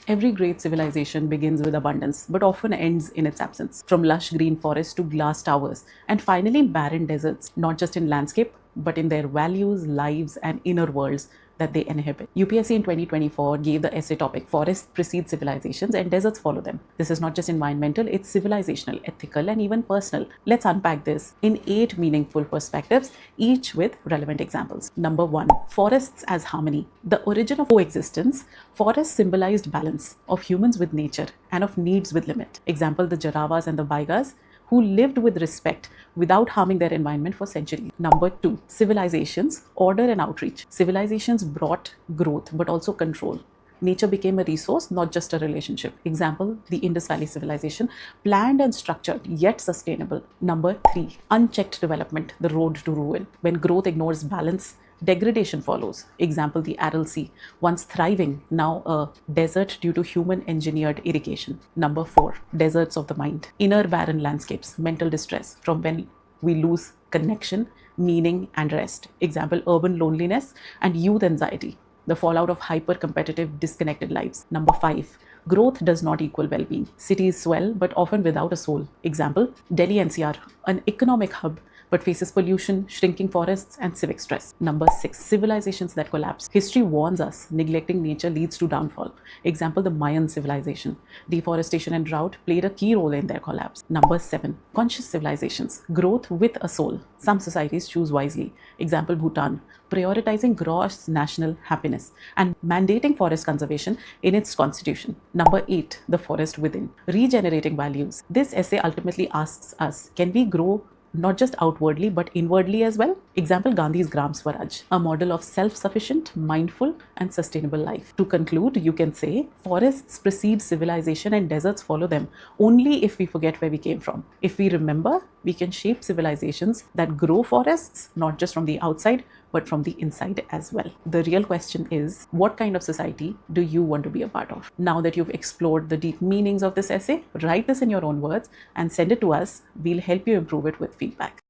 Every great civilization begins with abundance, but often ends in its absence. From lush green forests to glass towers, and finally barren deserts, not just in landscape, but in their values, lives, and inner worlds that they inhabit. UPSC in 2024 gave the essay topic Forests Precede Civilizations and Deserts Follow Them. This is not just environmental, it's civilizational, ethical, and even personal. Let's unpack this in 8 meaningful perspectives, each with relevant examples. Number 1, forests as harmony. The origin of coexistence, forests symbolized balance of humans with nature and of needs with limit. Example, the Jaravas and the Baigas, who lived with respect without harming their environment for centuries. Number 2, civilizations, order and outreach. Civilizations brought growth but also control. Nature became a resource, not just a relationship. Example, the Indus Valley civilization, planned and structured yet sustainable. Number 3, unchecked development, the road to ruin. When growth ignores balance, degradation follows. Example, the Aral Sea, once thriving, now a desert due to human engineered irrigation. Number 4, deserts of the mind, inner barren landscapes, mental distress from when we lose connection, meaning, and rest. Example, urban loneliness and youth anxiety, the fallout of hyper competitive, disconnected lives. Number 5, growth does not equal well being. Cities swell, but often without a soul. Example, Delhi NCR, an economic hub but faces pollution, shrinking forests, and civic stress. Number 6, civilizations that collapse. History warns us neglecting nature leads to downfall. Example, the Mayan civilization. Deforestation and drought played a key role in their collapse. Number 7, conscious civilizations. Growth with a soul. Some societies choose wisely. Example, Bhutan, prioritizing gross national happiness and mandating forest conservation in its constitution. Number 8, the forest within. Regenerating values. This essay ultimately asks us, can we grow not just outwardly but inwardly as well? Example, Gandhi's Gram Swaraj, a model of self-sufficient, mindful, and sustainable life. To conclude, you can say forests precede civilization and deserts follow them only if we forget where we came from. If we remember, we can shape civilizations that grow forests not just from the outside but from the inside as well. The real question is, what kind of society do you want to be a part of? Now that you've explored the deep meanings of this essay, write this in your own words and send it to us. We'll help you improve it with feedback.